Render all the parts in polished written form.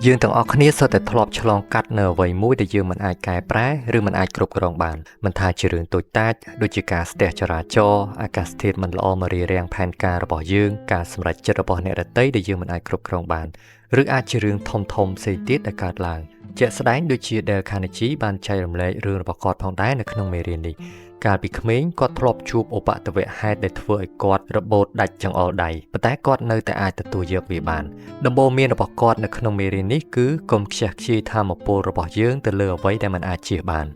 យើងទាំងអស់គ្នាសុទ្ធតែធ្លាប់ឆ្លងកាត់នៅអ្វីមួយដែលយើងមិនអាចកែប្រែឬមិនអាចគ្រប់គ្រងបានមិនថាជារឿងតូចតាចដូចជាការស្ទះចរាចរណ៍អាកាសធាតុមិនល្អមករារាំងផែនការរបស់យើងការសម្រេចចិត្តរបស់អ្នកដទៃដែលយើងមិនអាចគ្រប់គ្រងបានឬអាចជារឿងធំៗផ្សេងទៀតដែលកើតឡើងជាក់ស្ដែងដូចជា Dale Carnegie បានចែករំលែករឿងរបស់គាត់ផងដែរនៅក្នុងមេរៀននេះកាលពីក្មេងគាត់ធ្លាប់ជួបឧបទ្ទវហេតុដែលធ្វើឲ្យគាត់របូតដាច់ចង្អុលដៃប៉ុន្តែគាត់នៅតែអាចទទួលយកវាបានដំបូន្មានរបស់គាត់នៅក្នុងមេរៀននេះគឺកុំខ្ជះខ្ជាយថាមពលរបស់យើងទៅលើអ្វីដែលមិនអាចជៀសបាន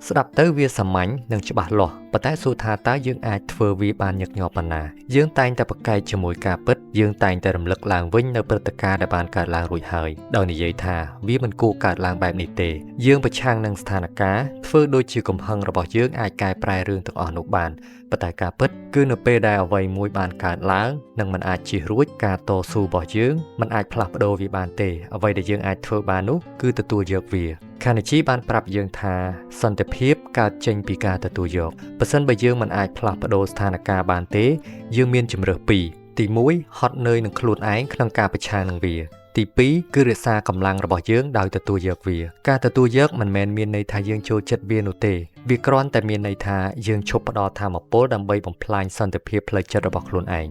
ស្ដាប់ទៅវាសាមញ្ញនិងច្បាស់លាស់ប៉ុន្តែសួរថាតើយើងអាចធ្វើវាបានញឹកញាប់ប៉ុណ្ណាយើងតែងតែប្រកែកជាមួយការពិតយើងតែងតែរំលឹកឡើងវិញនៅព្រឹត្តិការណ៍ដែលបានកើតឡើងរួចហើយដោយនិយាយថាវាមិនគួរកើតឡើងបែបនេះទេយើងប្រឆាំងនឹងស្ថានភាពធ្វើដូចជាកំហឹងរបស់យើងអាចកែប្រែរឿងទាំងអស់នោះបានប៉ុន្តែការពិតគឺនៅពេលដែលអ្វីមួយបានកើតឡើងនិងมันអាចជៀសរួចការតស៊ូរបស់យើងมันអាចផ្លាស់ប្ដូរវាបានទេអ្វីដែលយើងអាចធ្វើបាននោះគឺទទួលយកវា Carnegie បានប្រាប់យើងថាសន្តិភាពកើតចេញពីការទទួលយកបើសិនបើយើងមិនអាចផ្លាស់ប្ដូរស្ថានភាពបានទេយើងមានជម្រើសពីរទី1ហត់នឿយនឹងខ្លួនឯងក្នុងការប្រឆាំងនឹងវាទី2គឺរក្សាកម្លាំងរបស់យើងដោយទទួលយកវាការទទួលយកមិនមែនមានន័យថាយើងចូលចិត្តវានោះទេវាគ្រាន់តែមានន័យថាយើងឈប់ផ្ដល់ថាមពលដើម្បីបំផ្លាញសន្តិភាពផ្លូវចិត្តរបស់ខ្លួនឯង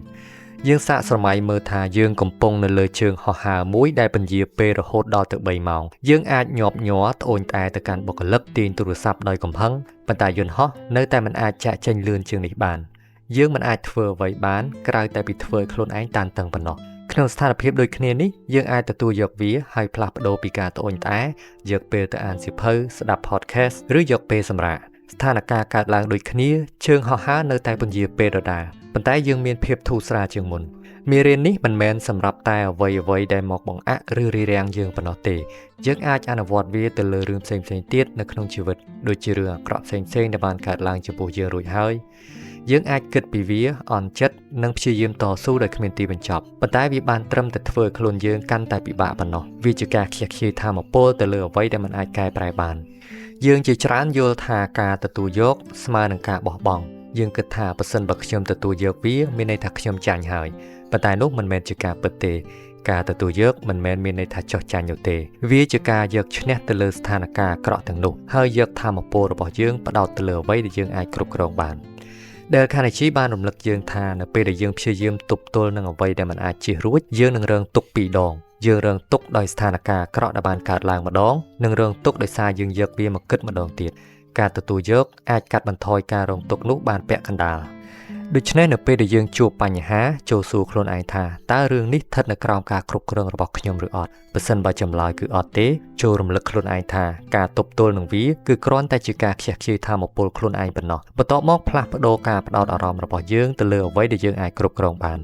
យើងសាកស្រមៃមើលថាយើងកំពុងនៅលើជើងហោះហើរមួយដែលពន្យាពេលរហូតដល់ទៅ3ម៉ោងយើងអាចញាប់ញ័រត្អូញត្អែទៅកាន់បុគ្គលិកទាញទូរស័ព្ទដោយកំហឹងប៉ុន្តែយន្តហោះនៅតែមិនអាចចាក់ចេញលឿនជាងនេះបានយើងមិនអាចធ្វើអ្វីបានក្រៅតែពីធ្វើឲ្យខ្លួនឯងតានតឹងប៉ុណ្ណោះក្នុងស្ថានភាពដូចគ្នានេះយើងអាចទទួលយកវាហើយផ្លាស់ប្ដូរពីការត្អូញត្អែយកពេលទៅអានសៀវភៅស្ដាប់ podcast ឬយកពេលសម្រាកស្ថានភាពកើតឡើងដូចគ្នាជើងហោះហើរនៅតែពន្យាពេលដដែលប៉ុន្តែយើងមានភាពធូរស្រាលជាងមុនមេរៀននេះមិនមែនសម្រាប់តែអ្វីដែលមកបង្អាក់ឬរារាំងយើងប៉ុណ្ណោះទេយើងអាចអនុវត្តវាទៅលើរឿងផ្សេងៗទៀតនៅក្នុងជីវិតដូចជារឿងអាក្រក់ផ្សេងៗដែលបានកើតឡើងចំពោះយើងរួចហើយយើងអាចគិតពីវាអន់ចិត្តនិងព្យាយាមតស៊ូដោយគ្មានទីបញ្ចប់ប៉ុន្តែវាបានត្រឹមតែធ្វើឲ្យខ្លួនយើងកាន់តែពិបាកប៉ុណ្ណោះវាជាការខ្ជះខ្ជាយថាមពលទៅលើអ្វីដែលមិនអាចកែប្រែបានយើងជាច្រើនយល់ថាការទទួលយកស្មើនឹងការបោះបង់យើងគិតថាបើសិនបើខ្ញុំទទួលយកវាមានន័យថាខ្ញុំចាញ់ហើយប៉ុន្តែនោះមិនមែនជាការពិតទេការទទួលយកមិនមែនមានន័យថាចោះចាញ់នោះទេវាជាការយកឈ្នះទៅលើស្ថានភាពអាក្រក់ទាំងនោះហើយយកថាមពលរបស់យើងផ្ដោតទៅលើអ្វីដែលយើងអាចគ្រប់គ្រងបានDale Carnegie បានរំលឹកយើងថានៅពេលដែលយើងព្យាយាមទប់ទល់នឹងអ្វីដែលមិនអាចជៀសរួចយើងនឹងរងទុក្ខពីរដងយើងរងទុក្ខដោយស្ថានភាពអាក្រក់ដែលបានកើតឡើងម្ដងនិងរងទុក្ខដោយសារយើងយកវាមកគិតម្ដងទៀតការទទួលយកអាចកាត់បន្ថយការរងទុក្ខនោះបានពាក់កណ្ដាលដូច្នេះនៅពេលដែលយើងជួបបញ្ហាចូលសួរខ្លួនឯងថាតើរឿងនេះស្ថិតនៅក្រោមការគ្រប់គ្រងរបស់ខ្ញុំឬអត់បើសិនបើចម្លើយគឺអត់ទេចូលរំលឹកខ្លួនឯងថាការទប់ទល់នឹងវាគឺគ្រាន់តែជាការខ្ជះខ្ជាយថាមពលខ្លួនឯងប៉ុណ្ណោះបន្ទាប់មកផ្លាស់ប្ដូរការផ្ដោតអារម្មណ៍របស់យើងទៅលើអ្វីដែលយើងអាចគ្រប់គ្រងបាន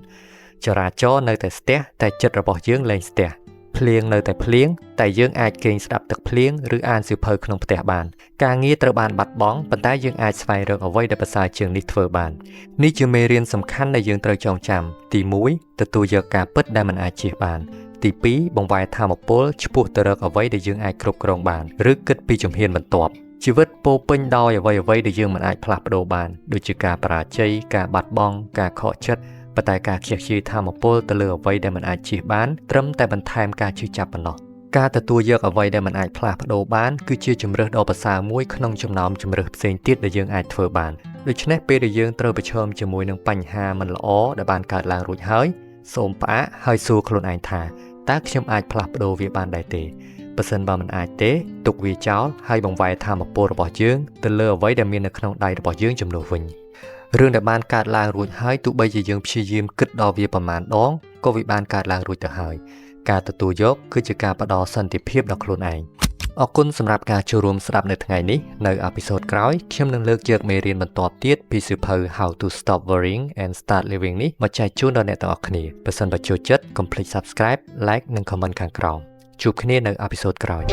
ចរាចរណ៍នៅតែស្ទះតែចិត្តរបស់យើងលែងស្ទះភ្លៀងនៅតែភ្លៀងតែយើងអាចគេងស្ដាប់ទឹកភ្លៀងឬអានសៀវភៅក្នុងផ្ទះបានការងារត្រូវបានបាត់បង់ប៉ុន្តែយើងអាចស្វែងរកអ្វីដែលប្រសើរជាងនេះធ្វើបាននេះជាមេរៀនសំខាន់ដែលយើងត្រូវចងចាំទី1ទទួលយកការពិតដែលមិនអាចជៀសបានទី2បង្វែរថាមពលឆ្ពោះទៅរកអ្វីដែលយើងអាចគ្រប់គ្រងបានឬគិតពីជំហានបន្ទាប់ជីវិតពោពេញដោយអ្វីដែលយើងមិនអាចផ្លាស់ប្ដូរបានដូចជាការបរាជ័យការបាត់បង់ការខកចិត្តប៉ុន្តែការខ្ជះខ្ជាយថាមពលទៅលើអ្វីដែលមិនអាចជៀសបានត្រឹមតែបន្ថែមការឈឺចាប់ប៉ុណ្ណោះការទទួលយកអ្វីដែលមិនអាចផ្លាស់ប្ដូរបានគឺជាជម្រើសដ៏ប្រសើរមួយក្នុងចំណោមជម្រើសផ្សេងទៀតដែលយើងអាចធ្វើបានដូច្នេះពេលដែលយើងត្រូវប្រឈមជាមួយនឹងបញ្ហាមិនល្អដែលបានកើតឡើងរួចហើយសូមផ្អាកហើយសួរខ្លួនឯងថាតើខ្ញុំអាចផ្លាស់ប្ដូរវាបានដែរទេបើសិនបើមិនអាចទេទុកវាចោលហើយបង្វែរថាមពលរបស់យើងទៅលើអ្វីដែលមាននៅក្នុងដៃរបស់យើងជំនួសវិញរឿងដែលបានកើតឡើងរួចហើយទោះបីជាយើងព្យាយាមគិតដល់វាប្រមាណដងក៏វាបានកើតឡើងរួចទៅហើយការទទួលយកគឺជាការផ្ដល់សន្តិភាពដល់ខ្លួនឯងអរគុណសម្រាប់ការចូលរួមស្ដាប់នៅថ្ងៃនេះនៅអេពីសូតក្រោយខ្ញុំនឹងលើកយកមេរៀនបន្តទៀតពីសៀវភៅ How to Stop Worrying and Start Living នេះមកចែកជូនដល់អ្នកទាំងអស់គ្នាបើសិនបើចូលចិត្តកុំភ្លេច Subscribe, Like និង Comment ខាងក្រោមជួបគ្នានៅអេពីសូតក្រោយ